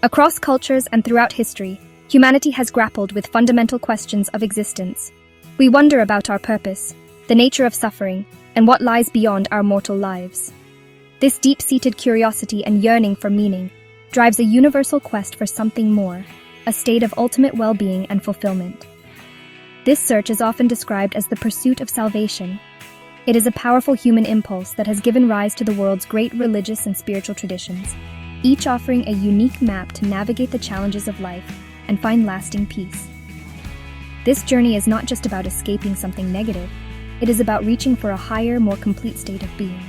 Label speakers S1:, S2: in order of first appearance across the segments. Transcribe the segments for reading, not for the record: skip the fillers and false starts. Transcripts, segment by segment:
S1: Across cultures and throughout history, humanity has grappled with fundamental questions of existence. We wonder about our purpose, the nature of suffering, and what lies beyond our mortal lives. This deep-seated curiosity and yearning for meaning drives a universal quest for something more, a state of ultimate well-being and fulfillment. This search is often described as the pursuit of salvation. It is a powerful human impulse that has given rise to the world's great religious and spiritual traditions, each offering a unique map to navigate the challenges of life and find lasting peace. This journey is not just about escaping something negative, it is about reaching for a higher, more complete state of being.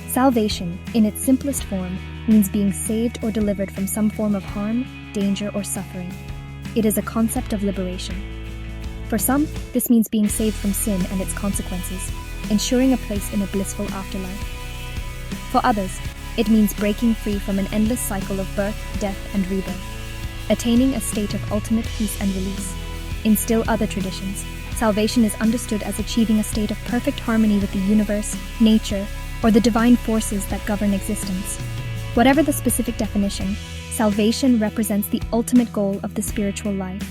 S1: Salvation, in its simplest form, means being saved or delivered from some form of harm, danger, or suffering. It is a concept of liberation. For some, this means being saved from sin and its consequences, ensuring a place in a blissful afterlife. For others, it means breaking free from an endless cycle of birth, death, and rebirth, attaining a state of ultimate peace and release. In still other traditions, salvation is understood as achieving a state of perfect harmony with the universe, nature, or the divine forces that govern existence. Whatever the specific definition, salvation represents the ultimate goal of the spiritual life,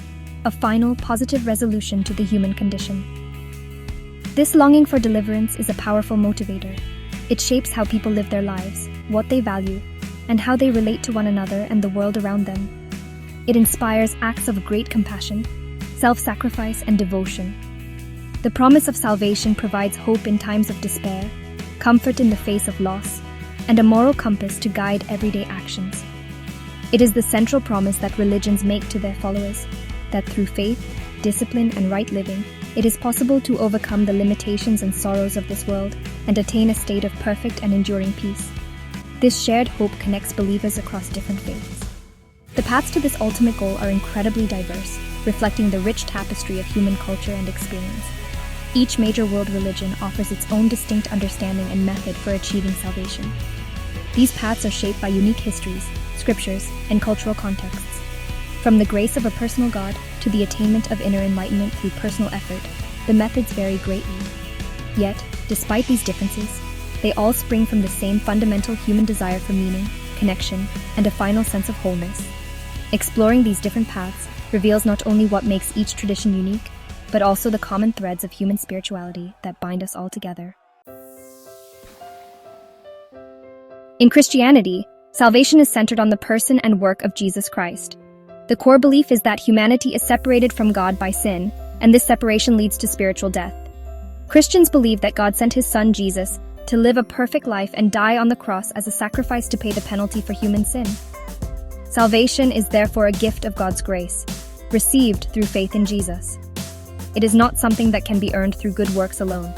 S1: a final, positive resolution to the human condition. This longing for deliverance is a powerful motivator. It shapes how people live their lives, what they value, and how they relate to one another and the world around them. It inspires acts of great compassion, self-sacrifice, and devotion. The promise of salvation provides hope in times of despair, comfort in the face of loss, and a moral compass to guide everyday actions. It is the central promise that religions make to their followers, that through faith, discipline, and right living, it is possible to overcome the limitations and sorrows of this world and attain a state of perfect and enduring peace. This shared hope connects believers across different faiths. The paths to this ultimate goal are incredibly diverse, reflecting the rich tapestry of human culture and experience. Each major world religion offers its own distinct understanding and method for achieving salvation. These paths are shaped by unique histories, scriptures, and cultural contexts. From the grace of a personal God to the attainment of inner enlightenment through personal effort, the methods vary greatly. Yet, despite these differences, they all spring from the same fundamental human desire for meaning, connection, and a final sense of wholeness. Exploring these different paths reveals not only what makes each tradition unique, but also the common threads of human spirituality that bind us all together. In Christianity, salvation is centered on the person and work of Jesus Christ. The core belief is that humanity is separated from God by sin, and this separation leads to spiritual death. Christians believe that God sent his son Jesus to live a perfect life and die on the cross as a sacrifice to pay the penalty for human sin. Salvation is therefore a gift of God's grace, received through faith in Jesus. It is not something that can be earned through good works alone.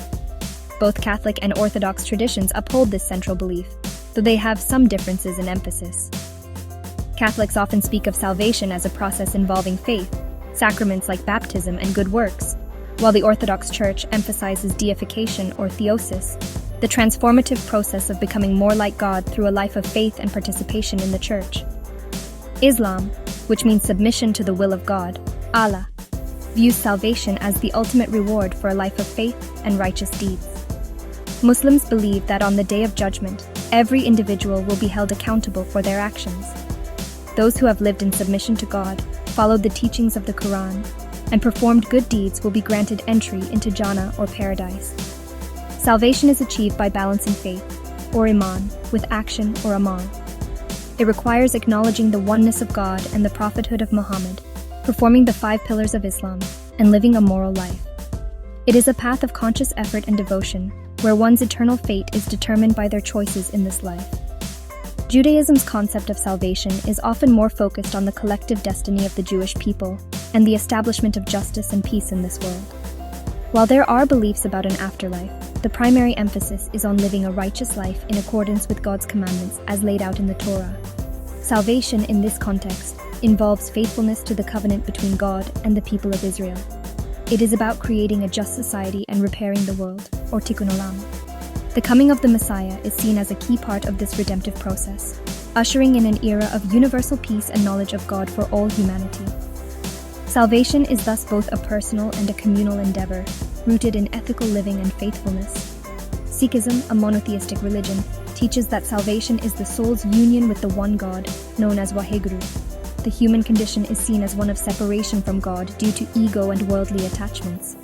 S1: Both Catholic and Orthodox traditions uphold this central belief, though they have some differences in emphasis. Catholics often speak of salvation as a process involving faith, sacraments like baptism, and good works, while the Orthodox Church emphasizes deification or theosis, the transformative process of becoming more like God through a life of faith and participation in the Church. Islam, which means submission to the will of God, Allah, views salvation as the ultimate reward for a life of faith and righteous deeds. Muslims believe that on the Day of Judgment, every individual will be held accountable for their actions. Those who have lived in submission to God, followed the teachings of the Quran, and performed good deeds will be granted entry into Jannah or paradise. Salvation is achieved by balancing faith, or iman, with action or amal. It requires acknowledging the oneness of God and the prophethood of Muhammad, performing the 5 pillars of Islam, and living a moral life. It is a path of conscious effort and devotion, where one's eternal fate is determined by their choices in this life. Judaism's concept of salvation is often more focused on the collective destiny of the Jewish people and the establishment of justice and peace in this world. While there are beliefs about an afterlife, the primary emphasis is on living a righteous life in accordance with God's commandments as laid out in the Torah. Salvation in this context involves faithfulness to the covenant between God and the people of Israel. It is about creating a just society and repairing the world, or tikkun olam. The coming of the Messiah is seen as a key part of this redemptive process, ushering in an era of universal peace and knowledge of God for all humanity. Salvation is thus both a personal and a communal endeavor, rooted in ethical living and faithfulness. Sikhism, a monotheistic religion, teaches that salvation is the soul's union with the one God, known as Waheguru. The human condition is seen as one of separation from God due to ego and worldly attachments.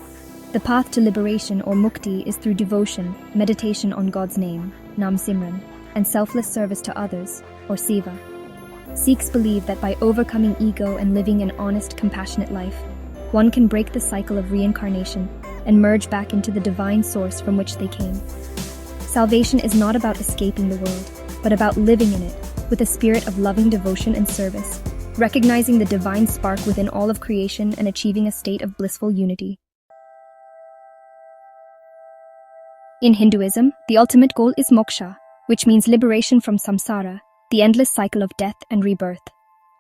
S1: The path to liberation or mukti is through devotion, meditation on God's name, Nam Simran, and selfless service to others, or Seva. Sikhs believe that by overcoming ego and living an honest, compassionate life, one can break the cycle of reincarnation and merge back into the divine source from which they came. Salvation is not about escaping the world, but about living in it with a spirit of loving devotion and service, recognizing the divine spark within all of creation and achieving a state of blissful unity. In Hinduism, the ultimate goal is moksha, which means liberation from samsara, the endless cycle of death and rebirth.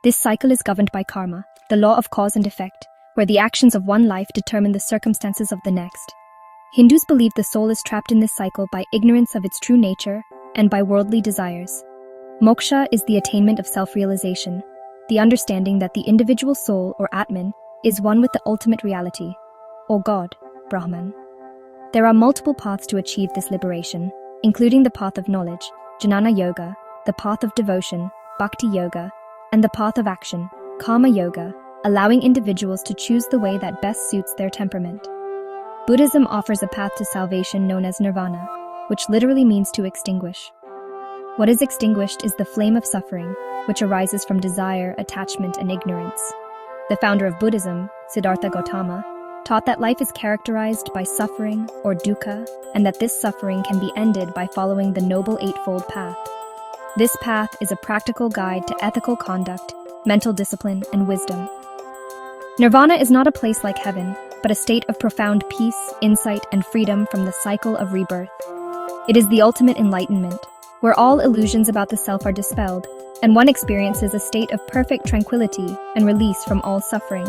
S1: This cycle is governed by karma, the law of cause and effect, where the actions of one life determine the circumstances of the next. Hindus believe the soul is trapped in this cycle by ignorance of its true nature and by worldly desires. Moksha is the attainment of self-realization, the understanding that the individual soul or Atman is one with the ultimate reality, or God, Brahman. There are multiple paths to achieve this liberation, including the path of knowledge, Jnana Yoga, the path of devotion, Bhakti Yoga, and the path of action, Karma Yoga, allowing individuals to choose the way that best suits their temperament. Buddhism offers a path to salvation known as nirvana, which literally means to extinguish. What is extinguished is the flame of suffering, which arises from desire, attachment, and ignorance. The founder of Buddhism, Siddhartha Gautama, taught that life is characterized by suffering, or dukkha, and that this suffering can be ended by following the Noble Eightfold Path. This path is a practical guide to ethical conduct, mental discipline, and wisdom. Nirvana is not a place like heaven, but a state of profound peace, insight, and freedom from the cycle of rebirth. It is the ultimate enlightenment, where all illusions about the self are dispelled, and one experiences a state of perfect tranquility and release from all suffering.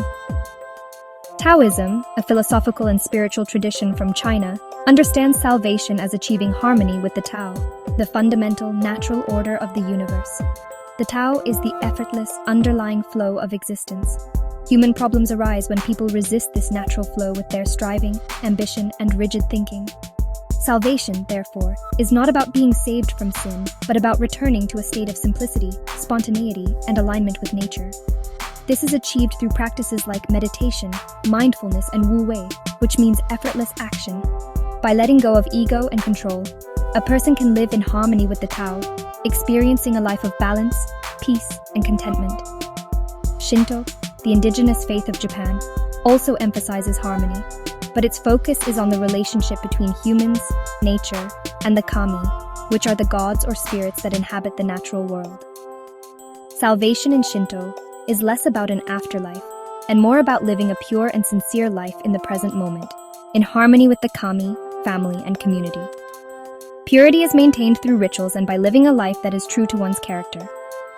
S1: Taoism, a philosophical and spiritual tradition from China, understands salvation as achieving harmony with the Tao, the fundamental natural order of the universe. The Tao is the effortless, underlying flow of existence. Human problems arise when people resist this natural flow with their striving, ambition, and rigid thinking. Salvation, therefore, is not about being saved from sin, but about returning to a state of simplicity, spontaneity, and alignment with nature. This is achieved through practices like meditation, mindfulness, and Wu Wei, which means effortless action. By letting go of ego and control, a person can live in harmony with the Tao, experiencing a life of balance, peace, and contentment. Shinto, the indigenous faith of Japan, also emphasizes harmony, but its focus is on the relationship between humans, nature, and the kami, which are the gods or spirits that inhabit the natural world. Salvation in Shinto is less about an afterlife and more about living a pure and sincere life in the present moment, in harmony with the kami, family, and community. Purity is maintained through rituals and by living a life that is true to one's character.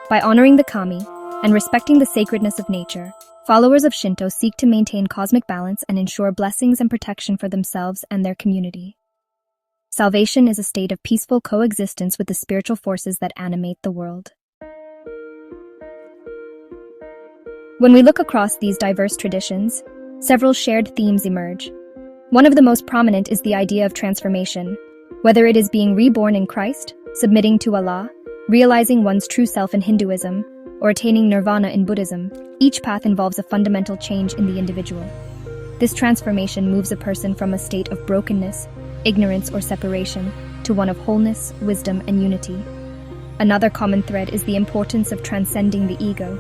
S1: By honoring the kami and respecting the sacredness of nature, followers of Shinto seek to maintain cosmic balance and ensure blessings and protection for themselves and their community. Salvation is a state of peaceful coexistence with the spiritual forces that animate the world. When we look across these diverse traditions, several shared themes emerge. One of the most prominent is the idea of transformation. Whether it is being reborn in Christ, submitting to Allah, realizing one's true self in Hinduism, or attaining nirvana in Buddhism, each path involves a fundamental change in the individual. This transformation moves a person from a state of brokenness, ignorance, or separation to one of wholeness, wisdom, and unity. Another common thread is the importance of transcending the ego.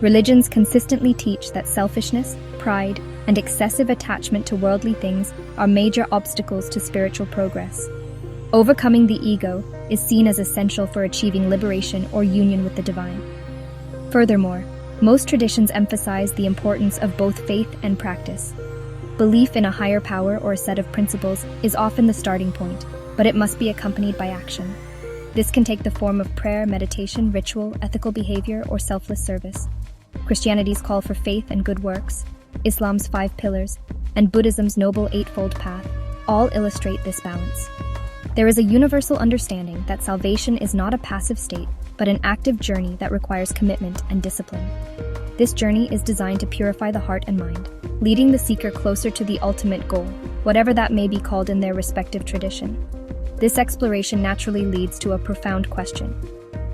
S1: Religions consistently teach that selfishness, pride, and excessive attachment to worldly things are major obstacles to spiritual progress. Overcoming the ego is seen as essential for achieving liberation or union with the divine. Furthermore, most traditions emphasize the importance of both faith and practice. Belief in a higher power or a set of principles is often the starting point, but it must be accompanied by action. This can take the form of prayer, meditation, ritual, ethical behavior, or selfless service. Christianity's call for faith and good works, Islam's 5 pillars, and Buddhism's Noble Eightfold Path all illustrate this balance. There is a universal understanding that salvation is not a passive state, but an active journey that requires commitment and discipline. This journey is designed to purify the heart and mind, leading the seeker closer to the ultimate goal, whatever that may be called in their respective tradition. This exploration naturally leads to a profound question.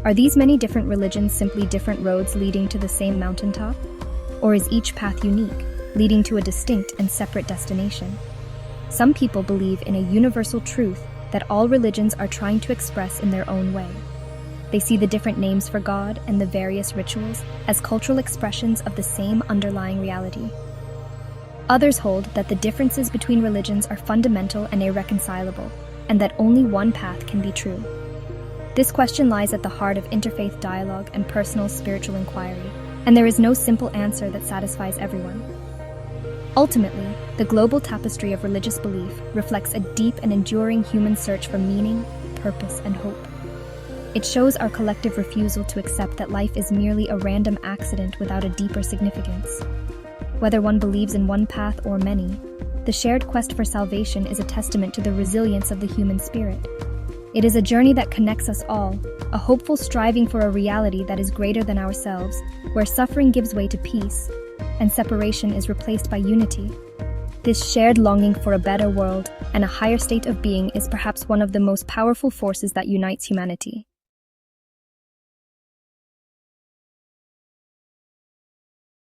S1: Are these many different religions simply different roads leading to the same mountaintop? Or is each path unique, leading to a distinct and separate destination? Some people believe in a universal truth that all religions are trying to express in their own way. They see the different names for God and the various rituals as cultural expressions of the same underlying reality. Others hold that the differences between religions are fundamental and irreconcilable, and that only one path can be true. This question lies at the heart of interfaith dialogue and personal spiritual inquiry, and there is no simple answer that satisfies everyone. Ultimately, the global tapestry of religious belief reflects a deep and enduring human search for meaning, purpose, and hope. It shows our collective refusal to accept that life is merely a random accident without a deeper significance. Whether one believes in one path or many, the shared quest for salvation is a testament to the resilience of the human spirit. It is a journey that connects us all, a hopeful striving for a reality that is greater than ourselves, where suffering gives way to peace, and separation is replaced by unity. This shared longing for a better world and a higher state of being is perhaps one of the most powerful forces that unites humanity.